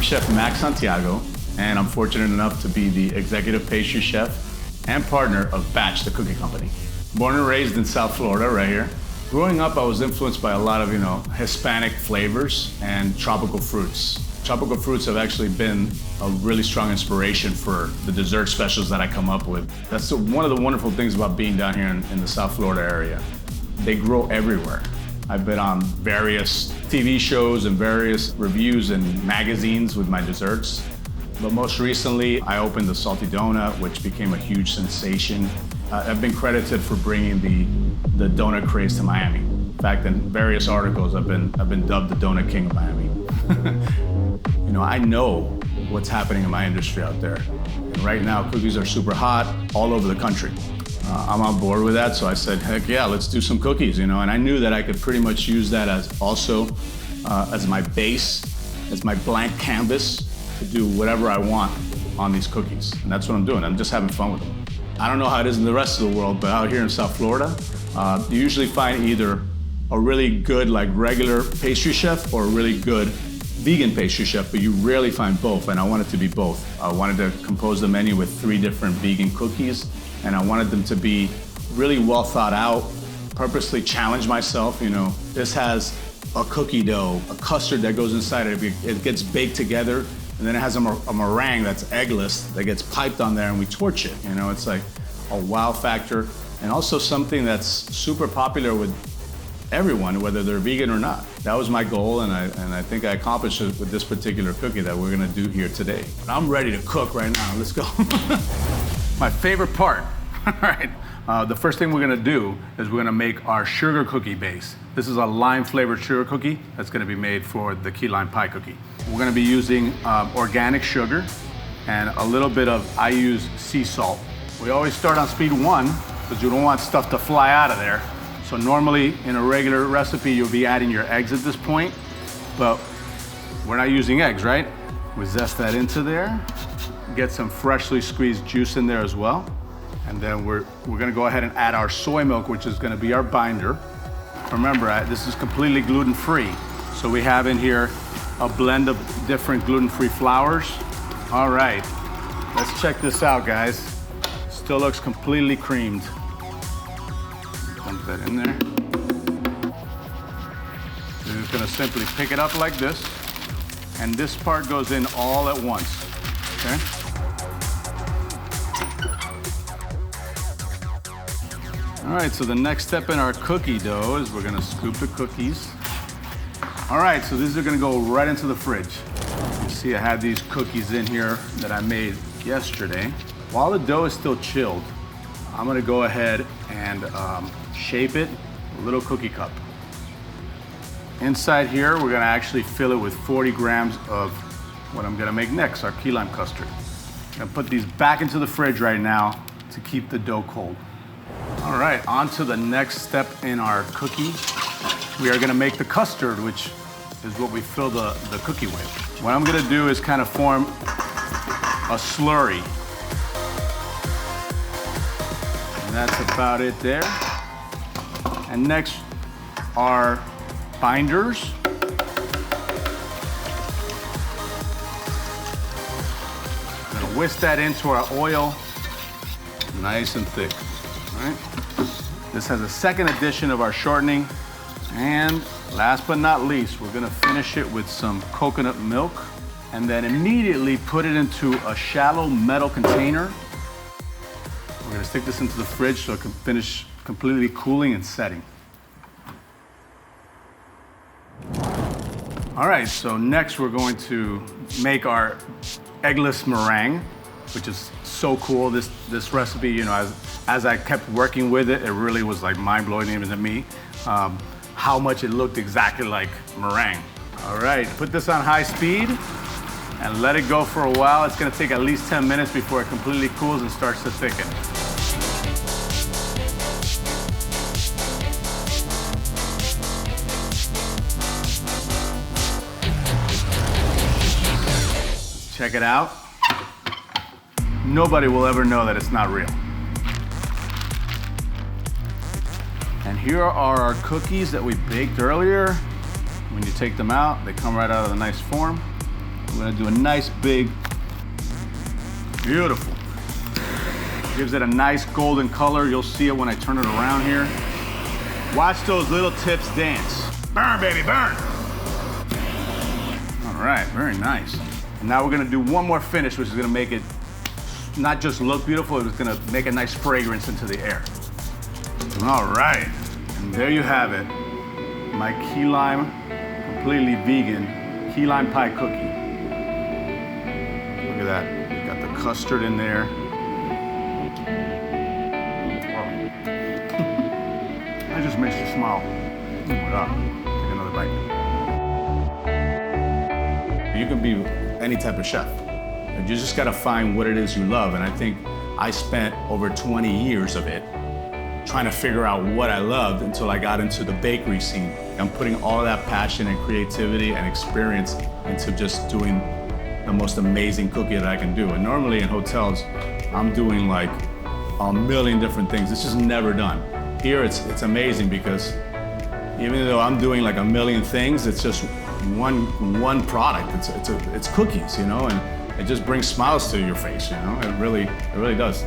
Chef Max Santiago, and I'm fortunate enough to be the executive pastry chef and partner of Batch, the cookie company. Born and raised in South Florida, right here. Growing up, I was influenced by a lot of, Hispanic flavors and tropical fruits. Tropical fruits have actually been a really strong inspiration for the dessert specials that I come up with. That's one of the wonderful things about being down here in the South Florida area. They grow everywhere. I've been on various TV shows and various reviews and magazines with my desserts. But most recently, I opened the Salty Donut, which became a huge sensation. I've been credited for bringing the donut craze to Miami. In fact, in various articles, I've been dubbed the Donut King of Miami. I know what's happening in my industry out there. And right now, cookies are super hot all over the country. I'm on board with that, so I said, heck yeah, let's do some cookies, And I knew that I could pretty much use that as also as my base, as my blank canvas to do whatever I want on these cookies. And that's what I'm doing. I'm just having fun with them. I don't know how it is in the rest of the world, but out here in South Florida, you usually find either a really good, regular pastry chef or a really good vegan pastry chef, but you rarely find both, and I wanted to be both. I wanted to compose the menu with 3 different vegan cookies, and I wanted them to be really well thought out, purposely challenge myself. This has a cookie dough, a custard that goes inside it. It gets baked together, and then it has a meringue that's eggless that gets piped on there, and we torch it. It's like a wow factor, and also something that's super popular with everyone, whether they're vegan or not. That was my goal, and I think I accomplished it with this particular cookie that we're gonna do here today. I'm ready to cook right now. Let's go. My favorite part. All right. The first thing we're gonna do is we're gonna make our sugar cookie base. This is a lime flavored sugar cookie that's gonna be made for the key lime pie cookie. We're gonna be using organic sugar and a little bit of, I use sea salt. We always start on speed 1 because you don't want stuff to fly out of there. So normally in a regular recipe, you'll be adding your eggs at this point, but we're not using eggs, right? We zest that into there, get some freshly squeezed juice in there as well. And then we're gonna go ahead and add our soy milk, which is gonna be our binder. Remember, this is completely gluten-free. So we have in here a blend of different gluten-free flours. All right, let's check this out, guys. Still looks completely creamed. Dump that in there. We're just gonna simply pick it up like this, and this part goes in all at once, okay? All right, so the next step in our cookie dough is we're gonna scoop the cookies. All right, so these are gonna go right into the fridge. You see I have these cookies in here that I made yesterday. While the dough is still chilled, I'm gonna go ahead and shape it a little cookie cup. Inside here, we're gonna actually fill it with 40 grams of what I'm gonna make next, our key lime custard. I'm gonna put these back into the fridge right now to keep the dough cold. All right, on to the next step in our cookie. We are gonna make the custard, which is what we fill the cookie with. What I'm gonna do is kind of form a slurry. And that's about it there. And next are binders. I'm gonna whisk that into our oil, nice and thick, all right? This has a second addition of our shortening. And last but not least, we're gonna finish it with some coconut milk and then immediately put it into a shallow metal container. We're gonna stick this into the fridge so it can finish completely cooling and setting. All right, so next we're going to make our eggless meringue, which is so cool. This recipe, as I kept working with it, it really was like mind-blowing even to me, how much it looked exactly like meringue. All right, put this on high speed and let it go for a while. It's gonna take at least 10 minutes before it completely cools and starts to thicken. Check it out. Nobody will ever know that it's not real. And here are our cookies that we baked earlier. When you take them out, they come right out of the nice form. I'm gonna do a nice big, beautiful. Gives it a nice golden color. You'll see it when I turn it around here. Watch those little tips dance. Burn, baby, burn. All right, very nice. And now we're gonna do one more finish, which is gonna make it not just look beautiful, it's gonna make a nice fragrance into the air. All right, and there you have it. My key lime, completely vegan, key lime pie cookie. Look at that, we got the custard in there. That just makes you smile. What up? Take another bite. You can be any type of chef. You just gotta find what it is you love. And I think I spent over 20 years of it trying to figure out what I loved until I got into the bakery scene. I'm putting all of that passion and creativity and experience into just doing the most amazing cookie that I can do. And normally in hotels, I'm doing like a million different things. It's just never done. Here it's amazing because even though I'm doing like a million things, it's just one product. It's cookies, you know, and it just brings smiles to your face, you know. It really does.